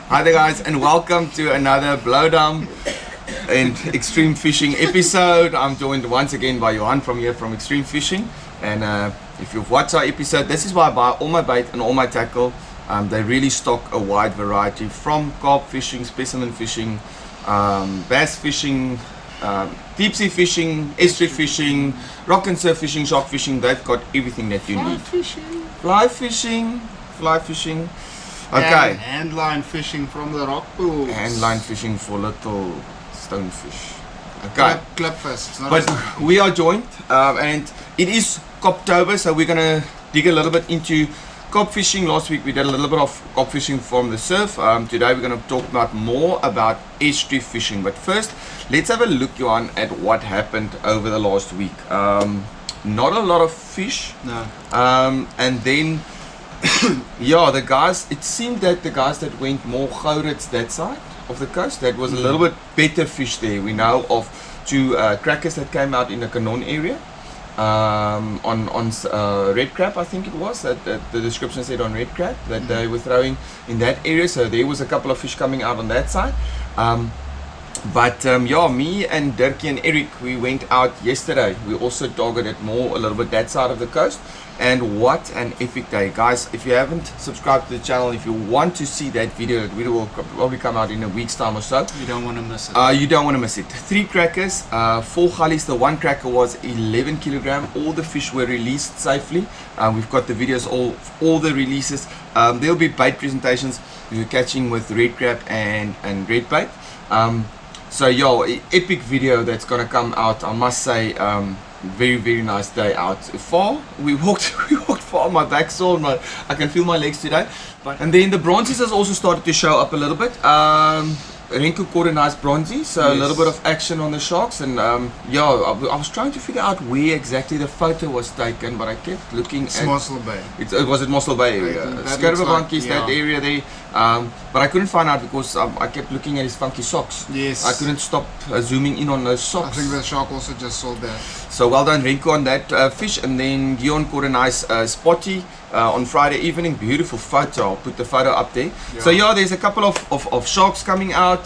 Hi there guys, and welcome to another Bloudam and Extreme Fishing episode. I'm joined once again by Johan from here from Extreme Fishing. And if you've watched our episode, this is where I buy all my bait and all my tackle. They really stock a wide variety from carp fishing, specimen fishing, bass fishing, deep sea fishing, estuary fishing, rock and surf fishing, shark fishing. They've got everything that you need. Fly fishing. Okay. And line fishing from the rock pools. And line fishing for little stonefish. Okay. Clipfish. But we are joined, and it is Coptober, so we're gonna dig a little bit into carp fishing. Last week we did a little bit of carp fishing from the surf. Today we're gonna talk more about estuary fishing. But first, let's have a look, Johan, at what happened over the last week. Not a lot of fish. No. And then yeah, the guys, it seemed that the guys that went more Gourits that side of the coast, that was a little bit better fish there. We know of two crackers that came out in the Canon area on red crab, I think it was, that the description said on red crab that they were throwing in that area. So there was a couple of fish coming out on that side. Yeah, me and Dirkie and Eric, we went out yesterday. We also targeted a little bit that side of the coast. And what an epic day, guys. If you haven't subscribed to the channel, if you want to see that video will probably come out in a week's time or so. You don't want to miss it. You don't want to miss it. 3 crackers, 4 gullies. The one cracker was 11 kilogram. All the fish were released safely. We've got the videos, all the releases. There'll be bait presentations. We're catching with red crab and red bait. So yeah, epic video that's gonna come out, I must say. Very nice day out. Far we walked far. My back sore, I can feel my legs today. And then the bronzies has also started to show up a little bit. Renko caught a nice bronzy, so yes. A little bit of action on the sharks. And yeah, I was trying to figure out where exactly the photo was taken, but I kept looking at Mossel Bay. Was it Mossel Bay area? Scarababunkies, that area there. But I couldn't find out because I kept looking at his funky socks. Yes. I couldn't stop zooming in on those socks. I think the shark also just sold that. So well done, Renko, on that fish. And then Gion caught a nice spotty on Friday evening. Beautiful photo. I'll put the photo up there. Yeah. So yeah, there's a couple of sharks coming out.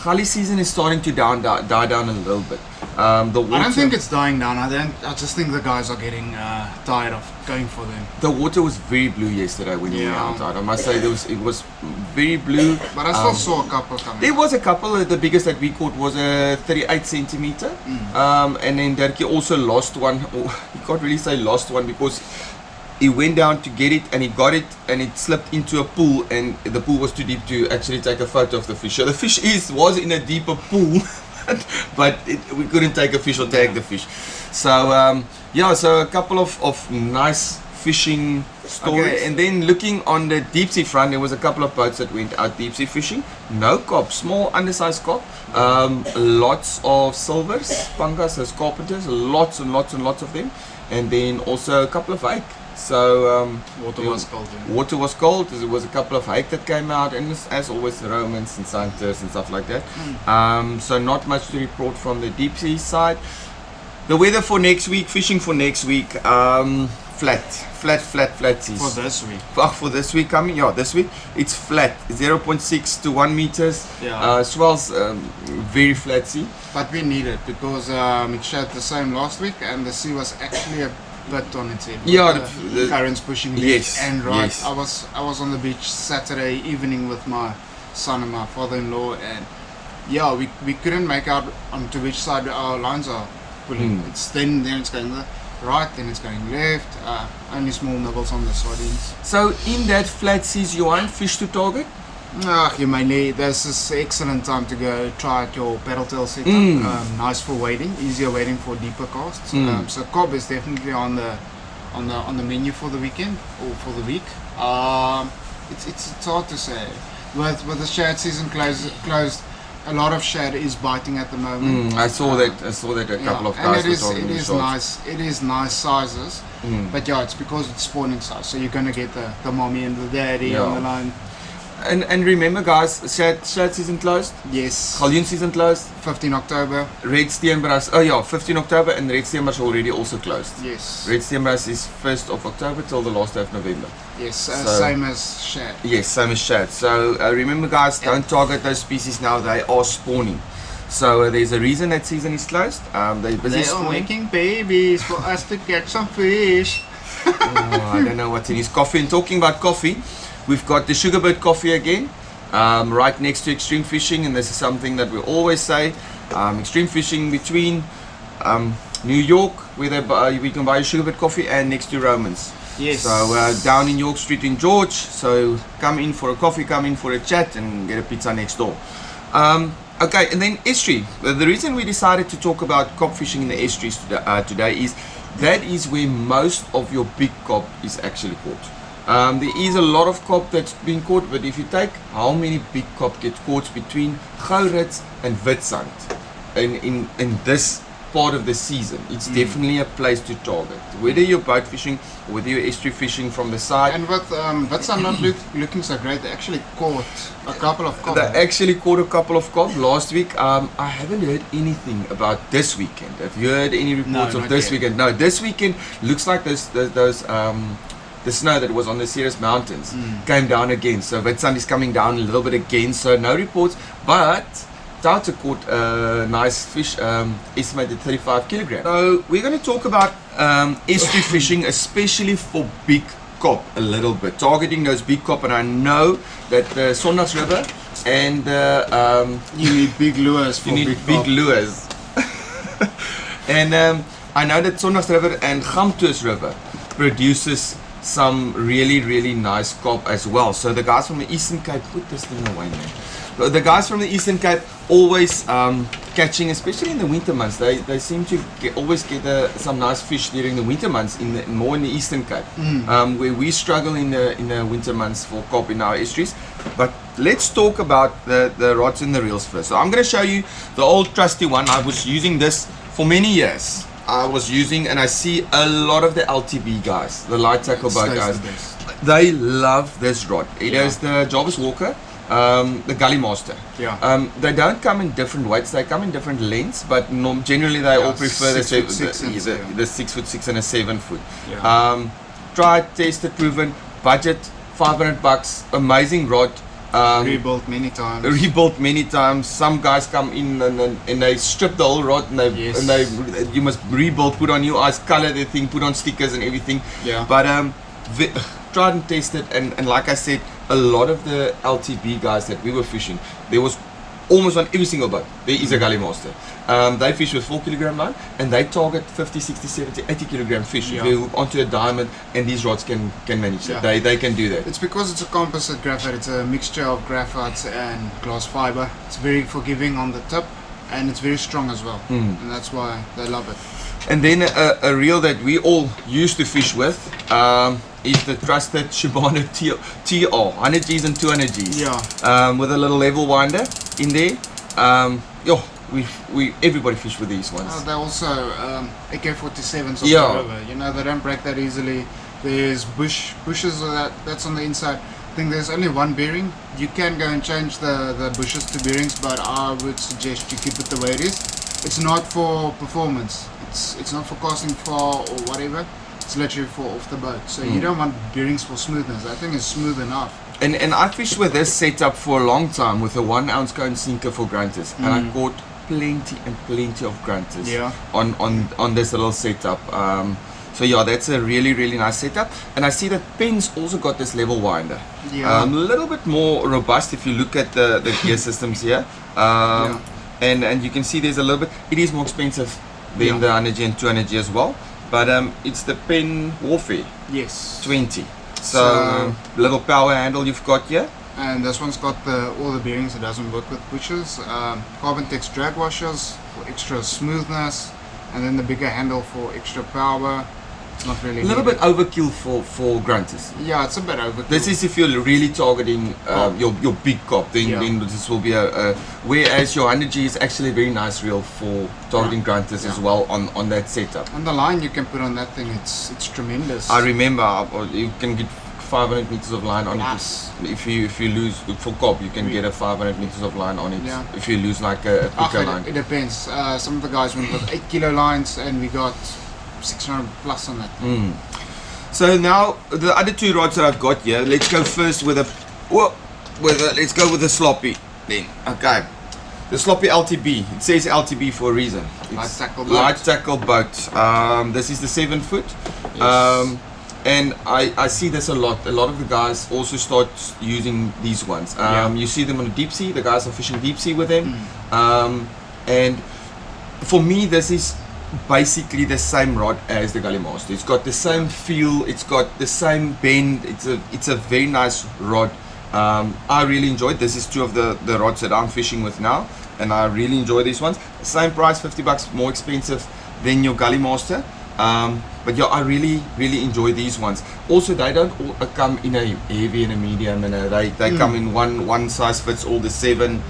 Gully season is starting to die down a little bit. I don't think it's dying down. I just think the guys are getting tired of going for them. The water was very blue yesterday when we were out. I must say it was very blue. But I still saw a couple coming. There was a couple. The biggest that we caught was a 38 centimeter. And then Dirkie also lost one. He can't really say lost one because he went down to get it and he got it and it slipped into a pool, and the pool was too deep to actually take a photo of the fish. So the fish was in a deeper pool, but we couldn't take a fish or tag the fish. So yeah, so a couple of nice fishing stories. Okay, and then looking on the deep sea front, there was a couple of boats that went out deep sea fishing. No carp, small undersized carp. Lots of silvers, pangas, those carpenters, lots and lots of them. And then also a couple of hake. So water was cold. Water was cold. There was a couple of hake that came out, and as always, the Romans and Santos and stuff like that. So not much to report from the deep sea side. The weather for next week, fishing for next week, flat seas. For this week. For this week coming, this week it's flat, 0.6 to 1 meters. Yeah. Swells, very flat sea. But we need it because it showed the same last week, and the sea was actually a bit on its head. Yeah, the currents pushing left and right. Yes. I was on the beach Saturday evening with my son and my father-in-law, and yeah, we couldn't make out onto which side our lines are pulling. It's then it's going right, then it's going left. Only small nibbles on the sardines. So in that flat seas, you want fish to target? This is excellent time to go try out your paddle tail setup. Nice for wading, easier wading for deeper casts. So cob is definitely on the menu for the weekend or for the week. It's hard to say. With the shad season closed, a lot of shad is biting at the moment. I saw that a couple of guys were talking. And it is nice sizes. But yeah, it's because it's spawning size. So you're gonna get the mommy and the daddy on the line. And remember guys, shad season closed, Yes. Galjoen season closed, 15 October. red steenbras, oh yeah, 15 October, and red steenbras already also closed. Yes. Red steenbras is 1st of October till the last day of November. Yes. So- Same as shad. Yes, same as shad. So remember guys, don't target those species now, they are spawning. So there's a reason that season is closed. They're busy They are spawning. making babies for us to catch some fish. Oh, I don't know what's in his coffee. And talking about coffee, we've got the Sugarbird coffee again, right next to Extreme Fishing, and this is something that we always say. Extreme Fishing between New York, where we can buy Sugarbird coffee, and next to Romans. Yes. So down in York Street in George. So come in for a coffee, come in for a chat, and get a pizza next door. Okay, and then estuary. The reason we decided to talk about cod fishing in the estuaries today is that is where most of your big cod is actually caught. There is a lot of cod that's been caught, but if you take how many big cod get caught between Gourits and Witsand in this part of the season, it's definitely a place to target. Whether you're boat fishing or whether you're estuary fishing from the side. And with Witsand not looking so great, they actually caught a couple of cod. They actually caught a couple of cod last week. I haven't heard anything about this weekend. Have you heard any reports No, of not this yet. weekend? No, this weekend looks like those the snow that was on the Sirius Mountains came down again. So Witsand is coming down a little bit again. So no reports, but Tauta caught a nice fish, estimated 35 kilograms. So we're going to talk about estuary fishing, especially for big cod a little bit, targeting those big cod. And I know that the Sondags River and You need big lures for you need big cod. lures. And I know that Sondags River and Gamtoos River produces some really nice cod as well. So the guys from the Eastern Cape, put this thing away, man. The guys from the Eastern Cape always catching, especially in the winter months. They seem to always get some nice fish during the winter months, more in the Eastern Cape, where we struggle in the winter months for cod in our estuaries. But let's talk about the rods and the reels first. So I'm going to show you the old trusty one. I was using this for many years. I was using, and I see a lot of the LTB guys, the light tackle boat Stays guys. the best. They love this rod. It Yeah. is the Jarvis Walker. The Gully Master. Yeah. They don't come in different weights, they come in different lengths, but generally they all prefer the 6'6" and 7. the 6'6" and a 7 foot. Yeah. Tried, tested, proven, budget $500, amazing rod. Rebuilt many times. Rebuilt many times. Some guys come in and they strip the whole rod, and Yes. you must rebuild, put on new eyes, color the thing, put on stickers and everything. Yeah. But tried and tested, and like I said, a lot of the LTB guys that we were fishing, there was almost on every single boat there is a Gully Master. They fish with 4 kilogram line, and they target 50, 60, 70, 80 kilogram fish. Yeah. If they hook onto a diamond, and these rods can manage that. Yeah. They can do that. It's because it's a composite graphite. It's a mixture of graphite and glass fiber. It's very forgiving on the tip, and it's very strong as well. And that's why they love it. And then a reel that we all used to fish with is the trusted Shimano TR 100 Gs and 200 Gs. Yeah. With a little level winder in there. Everybody fish with these ones. They're also AK-47s on Yeah. the river. You know, they don't break that easily. There's bushes that's on the inside. I think there's only one bearing. You can go and change the bushes to bearings, but I would suggest you keep it the way it is. It's not for performance. It's not for casting far or whatever. It's literally for off the boat. So you don't want bearings for smoothness. I think it's smooth enough. And I fished with this setup for a long time with a 1 ounce cone sinker for grunters, and I caught plenty of grunters Yeah. on this little setup. So yeah, that's a really nice setup. And I see that Penn's also got this level winder. Yeah. A little bit more robust if you look at the gear systems here. And you can see there's a little bit, it is more expensive than the 100G and 200G as well. But it's the Penn Warfare Yes. 20. So little power handle you've got here. And this one's got all the bearings. It doesn't work with bushes. Carbon Tex drag washers for extra smoothness, and then the bigger handle for extra power. It's not really A little needed. bit overkill for grunters. Yeah, it's a bit overkill. This is if you're really targeting your big cop, then this will be a whereas your 100G is actually a very nice reel for targeting grunters as well on that setup. And the line you can put on that thing, it's tremendous. I remember you can get 500 meters of line on Nice. it. If you lose for cob, you can get a 500 meters of line on it. Yeah. If you lose like a quicker line. It depends. Some of the guys went with 8 kilo lines, and we got 600 plus on that. So now the other two rods that I've got here. Let's go first with let's go with the sloppy then. Okay. The sloppy LTB. It says LTB for a reason. It's light tackle boat. This is the 7 foot. Yes. And I see this a lot. A lot of the guys also start using these ones. You see them on the deep sea. The guys are fishing deep sea with them. And for me, this is basically the same rod as the Gully Master. It's got the same feel. It's got the same bend. It's a very nice rod. I really enjoyed. This is two of the rods that I'm fishing with now, and I really enjoy these ones. Same price, $50 more expensive than your Gully Master. But yeah, I really enjoy these ones. Also, they don't all come in a heavy and a medium, and they come in one size fits all. The 7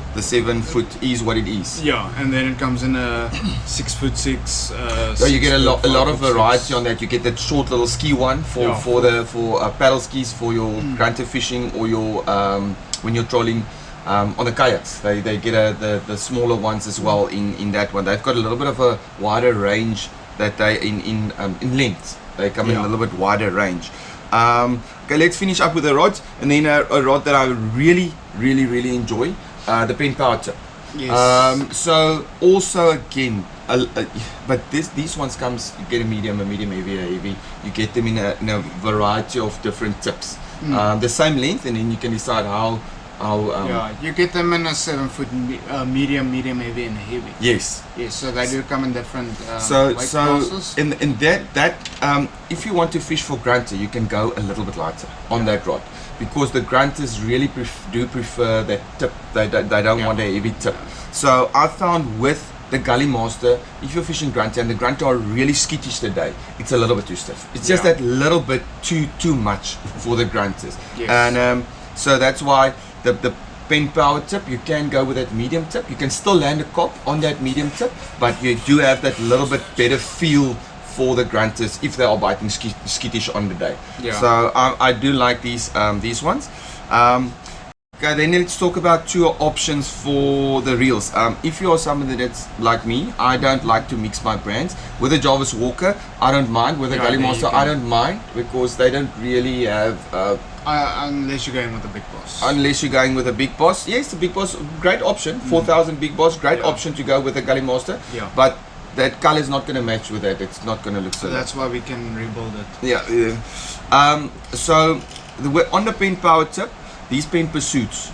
foot is what it is. Yeah, and then it comes in a 6'6". So you get a lot of variety on that. You get that short little ski one for paddle skis for your grunter fishing, or your when you're trolling on the kayaks. They get the smaller ones as well in that one. They've got a little bit of a wider range. That they in length, they come in a little bit wider range. Okay, let's finish up with the rods, and then a rod that I really enjoy, the pen power tip. Yes. So also again, but these ones comes, you get a medium heavy, a heavy. You get them in a variety of different tips. The same length, and then you can decide how. You get them in a 7 foot medium, heavy, and heavy. Yes. Yes, so they do come in different so weight classes. in that if you want to fish for grunter, you can go a little bit lighter on that rod, because the grunters really do prefer that tip. They don't want a heavy tip. So I found with the Gully Master, if you're fishing grunter and the grunter are really skittish today, it's a little bit too stiff. It's just that little bit too much for the grunters. Yes. And so that's why the pen power tip, you can go with that medium tip. You can still land a cop on that medium tip, but you do have that little bit better feel for the grunters if they are biting skittish on the day. So I do like these ones. Okay, then let's talk about two options for the reels. If you are somebody that's like me, I don't like to mix my brands. With a Jarvis Walker, I don't mind. With a Gully Master, I don't mind, because they don't really have unless you're going with the big boss. Unless you're going with a big boss. Yes, the big boss, great option. 4,000 big boss, great option to go with a Gully Master. But that color is not going to match with that. It's not going to look so. That's why we can rebuild it. So on the pen power tip, these pen pursuits,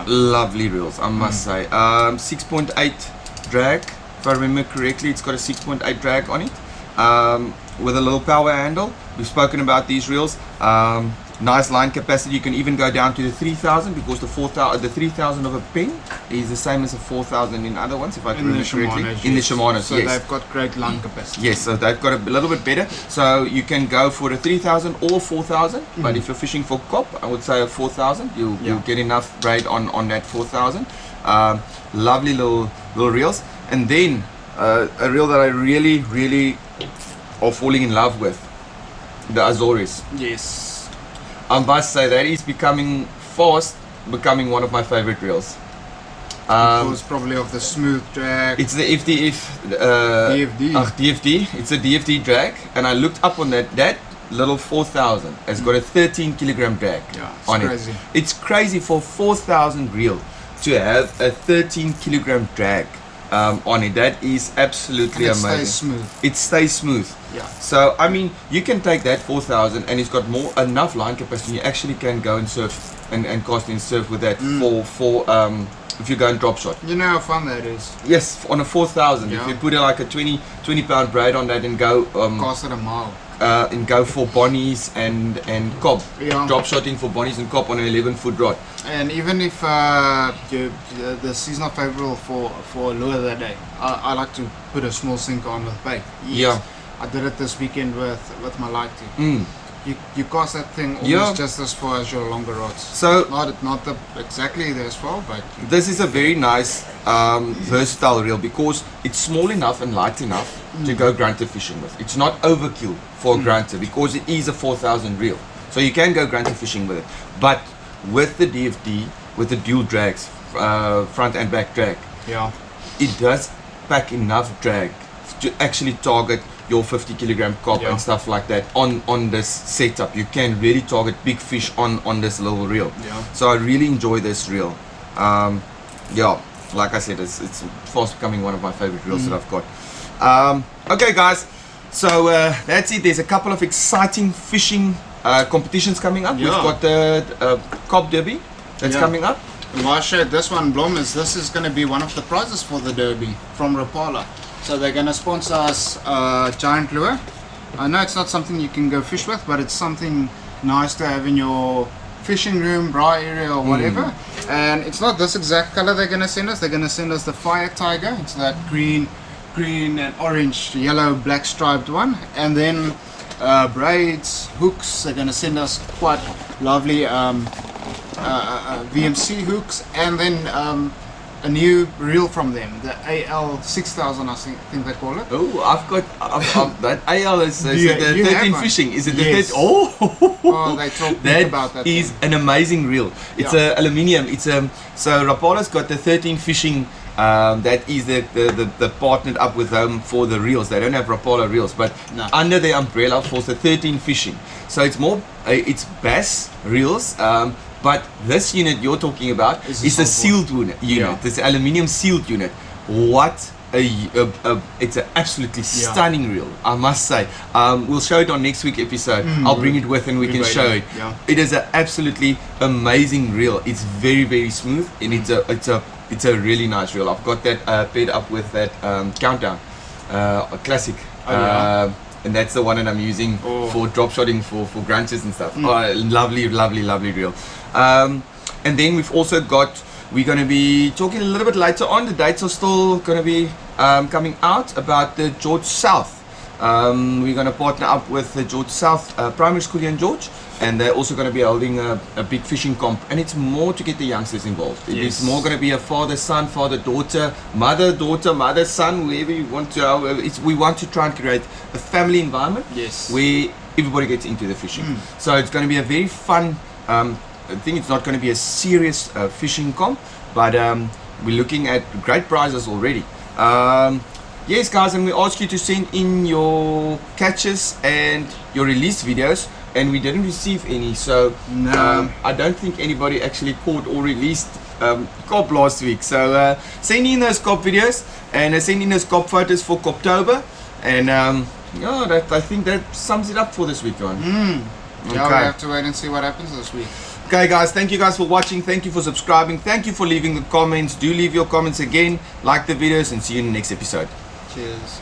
lovely reels, I must say. 6.8 drag, if I remember correctly. It's got a 6.8 drag on it, with a little power handle. We've spoken about these reels. Nice line capacity. You can even go down to the 3,000, because the 3,000 of a pen is the same as the 4,000 in other ones, if I remember correctly. In the Shimano's, so they've got great line capacity. Yes, so they've got a little bit better. So you can go for a 3,000 or 4,000. But if you're fishing for cop, I would say a 4,000. You'll get enough braid on that 4,000. Lovely little reels. And then a reel that I really are falling in love with, the Azores. Yes. I must say that is becoming one of my favorite reels. It's probably of the smooth drag. It's the FDF DFD. DFD. It's a DFD drag, and I looked up on that little 4,000 has got a 13 kilogram drag on crazy. it. It's crazy for 4,000 reel to have a 13 kilogram drag on it. That is absolutely amazing. Stays smooth. It stays smooth. So I mean, you can take that 4,000 and it's got enough line capacity. You actually can go and surf and cast and surf with that for if you go and drop shot. You know how fun that is. Yes, on a 4,000. If you put like a 20 pound braid on that and go cast it a mile. And go for bonnies and cob. Drop shotting for bonnies and cob on an 11 foot rod. And even if the sea's not favorable for a lure that day, I like to put a small sinker on with bait. I did it this weekend with my lighty. You cast that thing almost just as far as your longer rods. So not exactly as far, but this is a very nice versatile reel, because it's small enough and light enough to go grunter fishing with. It's not overkill for a grunter, because it is a 4,000 reel. So you can go grunter fishing with it. But with the DFD, with the dual drags, front and back drag, Yeah. it does pack enough drag to actually target your 50 kilogram cob Yeah. and stuff like that on this setup. You can really target big fish on this little reel. Yeah. So I really enjoy this reel. Yeah, like I said, it's fast becoming one of my favorite reels that I've got. Okay guys, so that's it. There's a couple of exciting fishing competitions coming up. Yeah. We've got the Cob Derby that's Yeah. coming up. Why I shared this one, Bloudam, is this is going to be one of the prizes for the Derby from Rapala. So they're going to sponsor us a giant lure. I know it's not something you can go fish with, but it's something nice to have in your fishing room, braai area or whatever. And it's not this exact color they're going to send us. They're going to send us the Fire Tiger. It's that green and orange, yellow, black striped one. And then braids, hooks. They're going to send us quite lovely VMC hooks, and then a new reel from them, the AL 6000, I think they call it. Oh, I've got that AL is You it the have 13 one? fishing. Is it the Yes. 13? Oh, Oh, they talk big about that is thing. an amazing reel. It's Yeah. a aluminium. It's so Rapala's got the 13 fishing. That is the partnered up with them for the reels. They don't have Rapala reels, but No. under the umbrella falls the 13 fishing. So it's more it's bass reels. But this unit you're talking about Is is a a saltwater. sealed unit. Yeah. This aluminium sealed unit. What it's an absolutely stunning reel, I must say. We'll show it on next week's episode. I'll bring it with and we can show it. Yeah. It is an absolutely amazing reel. It's very, very smooth, and it's a really nice reel. I've got that paired up with that Countdown a classic. Oh, yeah. And that's the one that I'm using for drop shotting for grunters and stuff. Oh, lovely, lovely, lovely reel. And then we've also got, we're going to be talking a little bit later on. The dates are still going to be coming out about the George South. We're going to partner up with the George South Primary School here in George, and they're also going to be holding a big fishing comp, and it's more to get the youngsters involved. It's more going to be a father-son, father-daughter, mother-daughter, mother-son, whoever you want to. We want to try and create a family environment where everybody gets into the fishing. So it's going to be a very fun. I think it's not going to be a serious fishing comp, but we're looking at great prizes already. Yes guys, and we ask you to send in your catches and your release videos, and we didn't receive any, so I don't think anybody actually caught or released cob last week. So send in those cob videos and send in those cob photos for Coptober, and yeah, I think that sums it up for this week, John. Yeah, we'll have to wait and see what happens this week. Okay guys, thank you guys for watching, thank you for subscribing, thank you for leaving the comments. Do leave your comments again, like the videos, and see you in the next episode. Cheers.